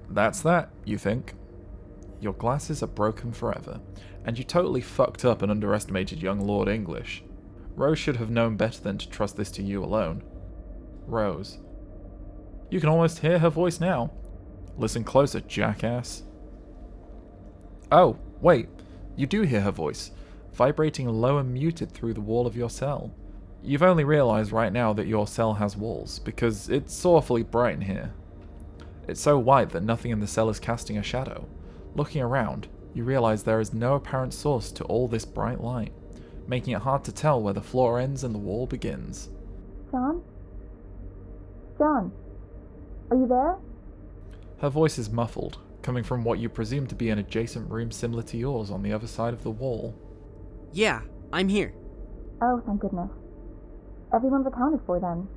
That's that, you think. Your glasses are broken forever, and you totally fucked up and underestimated young Lord English. Rose should have known better than to trust this to you alone. Rose. You can almost hear her voice now. Listen closer, jackass. Oh, wait. You do hear her voice, vibrating low and muted through the wall of your cell. You've only realised right now that your cell has walls, because it's awfully bright in here. It's so white that nothing in the cell is casting a shadow. Looking around, you realise there is no apparent source to all this bright light, making it hard to tell where the floor ends and the wall begins. John? John? Are you there? Her voice is muffled, coming from what you presume to be an adjacent room similar to yours on the other side of the wall. Yeah, I'm here. Oh, thank goodness. Everyone's accounted for then.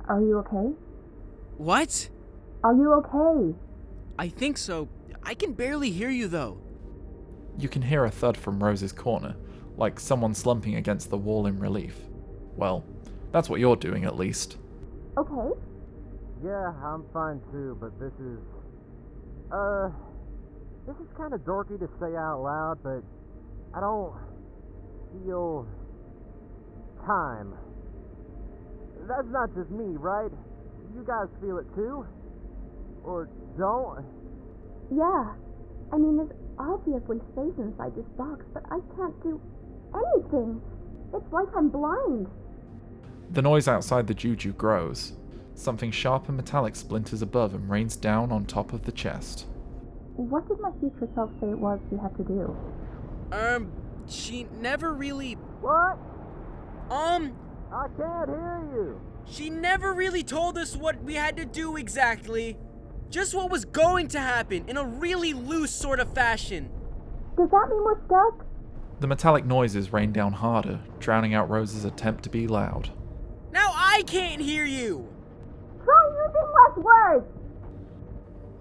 Are you okay? What? Are you okay? I think so. I can barely hear you though. You can hear a thud from Rose's corner, like someone slumping against the wall in relief. Well, that's what you're doing at least. Okay. Yeah, I'm fine too, but this is kind of dorky to say out loud, but I don't feel time. That's not just me, right? You guys feel it too? Or don't? Yeah. I mean, there's obviously space inside this box, but I can't do anything. It's like I'm blind. The noise outside the juju grows. Something sharp and metallic splinters above and rains down on top of the chest. What did my future self say it was we had to do? She never really... What? I can't hear you. She never really told us what we had to do exactly. Just what was going to happen in a really loose sort of fashion. Does that mean we're stuck? The metallic noises rain down harder, drowning out Rose's attempt to be loud. Now I can't hear you! Try using less words!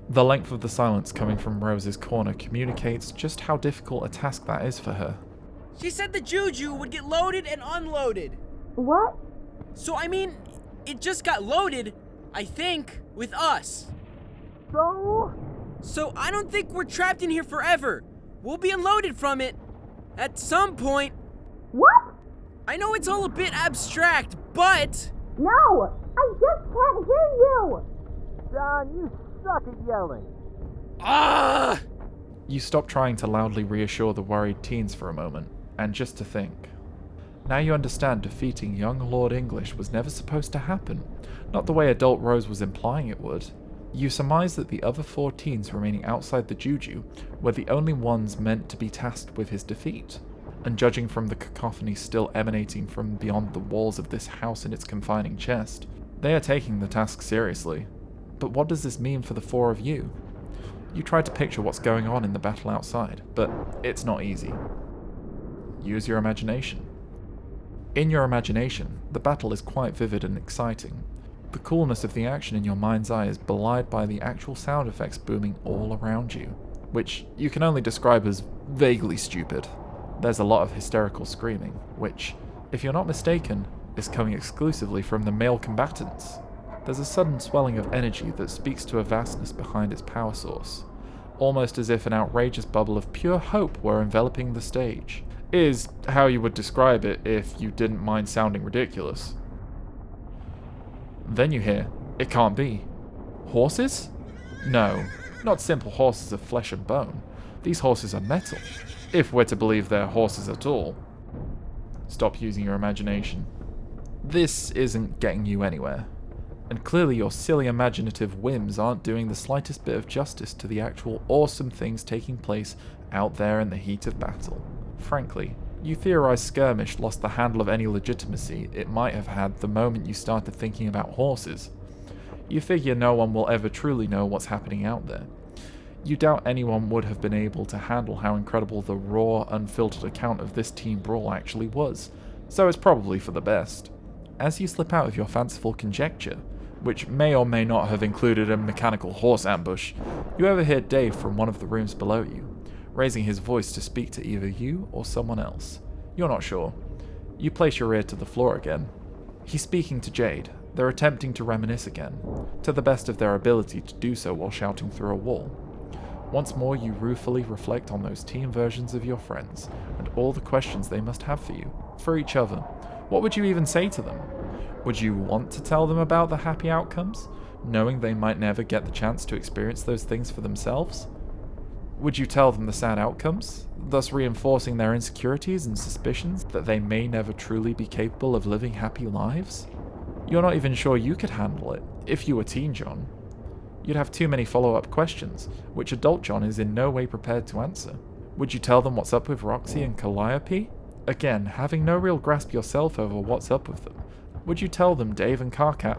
The length of the silence coming from Rose's corner communicates just how difficult a task that is for her. She said the juju would get loaded and unloaded. What? So I mean, it just got loaded, I think, with us. So I don't think we're trapped in here forever. We'll be unloaded from it at some point. What? I know it's all a bit abstract, but... No! I just can't hear you! John, you suck at yelling. Ah! You stop trying to loudly reassure the worried teens for a moment, and just to think. Now you understand defeating young Lord English was never supposed to happen, not the way adult Rose was implying it would. You surmise that the other 4 teens remaining outside the juju were the only ones meant to be tasked with his defeat, and judging from the cacophony still emanating from beyond the walls of this house in its confining chest, they are taking the task seriously. But what does this mean for the 4 of you? You try to picture what's going on in the battle outside, but it's not easy. Use your imagination. In your imagination, the battle is quite vivid and exciting. The coolness of the action in your mind's eye is belied by the actual sound effects booming all around you, which you can only describe as vaguely stupid. There's a lot of hysterical screaming, which, if you're not mistaken, is coming exclusively from the male combatants. There's a sudden swelling of energy that speaks to a vastness behind its power source, almost as if an outrageous bubble of pure hope were enveloping the stage. Is how you would describe it if you didn't mind sounding ridiculous. Then you hear, it can't be. Horses? No, not simple horses of flesh and bone. These horses are metal, if we're to believe they're horses at all. Stop using your imagination. This isn't getting you anywhere, and clearly your silly imaginative whims aren't doing the slightest bit of justice to the actual awesome things taking place out there in the heat of battle. Frankly, you theorize skirmish lost the handle of any legitimacy it might have had the moment you started thinking about horses. You figure no one will ever truly know what's happening out there. You doubt anyone would have been able to handle how incredible the raw, unfiltered account of this team brawl actually was, so it's probably for the best. As you slip out of your fanciful conjecture, which may or may not have included a mechanical horse ambush, you overhear Dave from one of the rooms below you, raising his voice to speak to either you or someone else. You're not sure. You place your ear to the floor again. He's speaking to Jade, They're attempting to reminisce again, to the best of their ability to do so while shouting through a wall. Once more you ruefully reflect on those teen versions of your friends, and all the questions they must have for you, for each other. What would you even say to them? Would you want to tell them about the happy outcomes, knowing they might never get the chance to experience those things for themselves? Would you tell them the sad outcomes, thus reinforcing their insecurities and suspicions that they may never truly be capable of living happy lives? You're not even sure you could handle it, if you were teen John. You'd have too many follow-up questions, which adult John is in no way prepared to answer. Would you tell them what's up with Roxy and Calliope? Again, having no real grasp yourself over what's up with them. Would you tell them Dave and Carcat,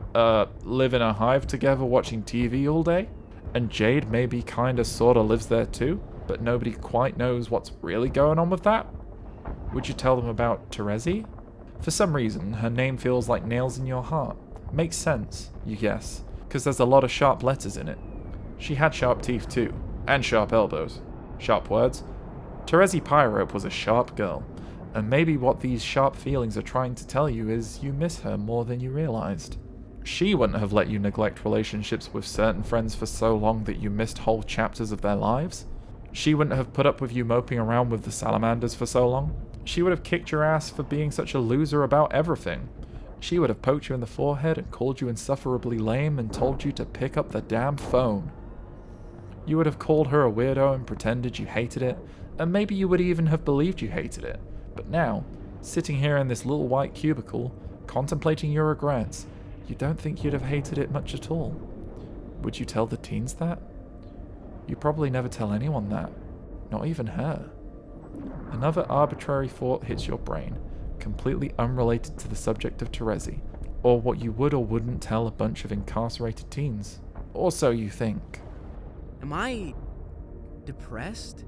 live in a hive together watching TV all day? And Jade maybe kinda sorta lives there too, but nobody quite knows what's really going on with that? Would you tell them about Terezi? For some reason, her name feels like nails in your heart. Makes sense, you guess, because there's a lot of sharp letters in it. She had sharp teeth too, and sharp elbows. Sharp words. Terezi Pyrope was a sharp girl, and maybe what these sharp feelings are trying to tell you is you miss her more than you realized. She wouldn't have let you neglect relationships with certain friends for so long that you missed whole chapters of their lives. She wouldn't have put up with you moping around with the salamanders for so long. She would have kicked your ass for being such a loser about everything. She would have poked you in the forehead and called you insufferably lame and told you to pick up the damn phone. You would have called her a weirdo and pretended you hated it, and maybe you would even have believed you hated it. But now, sitting here in this little white cubicle, contemplating your regrets, you don't think you'd have hated it much at all. Would you tell the teens that? You probably never tell anyone that, not even her. Another arbitrary thought hits your brain, completely unrelated to the subject of Terezi, or what you would or wouldn't tell a bunch of incarcerated teens. Or so you think. Am I depressed?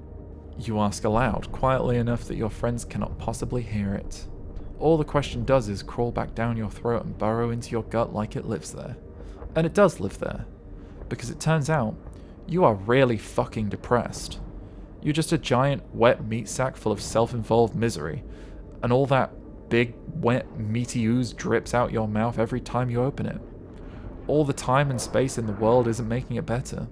You ask aloud, quietly enough that your friends cannot possibly hear it. All the question does is crawl back down your throat and burrow into your gut like it lives there. And it does live there. Because it turns out, you are really fucking depressed. You're just a giant, wet meat sack full of self-involved misery, and all that big, wet, meaty ooze drips out your mouth every time you open it. All the time and space in the world isn't making it better.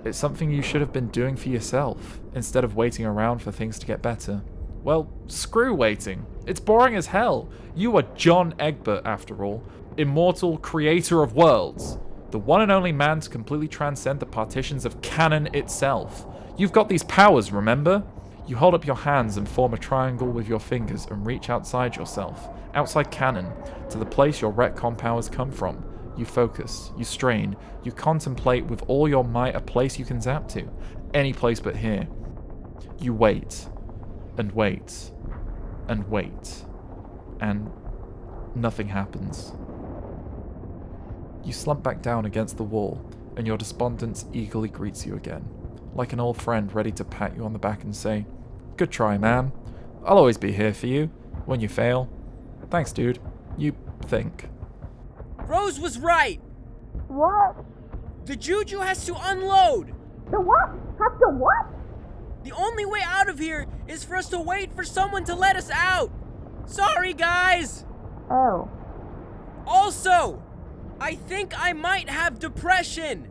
It's something you should have been doing for yourself, instead of waiting around for things to get better. Well, screw waiting. It's boring as hell. You are John Egbert, after all. Immortal creator of worlds. The one and only man to completely transcend the partitions of canon itself. You've got these powers, remember? You hold up your hands and form a triangle with your fingers and reach outside yourself, outside canon, to the place your retcon powers come from. You focus, you strain, you contemplate with all your might a place you can zap to. Any place but here. You wait, and wait, and wait, and nothing happens. You slump back down against the wall, and your despondence eagerly greets you again, like an old friend ready to pat you on the back and say, "Good try, man. I'll always be here for you, when you fail. Thanks, dude. You think." Rose was right! What? The juju has to unload! The what? Have to what? The only way out of here is for us to wait for someone to let us out! Sorry, guys! Oh. Also, I think I might have depression!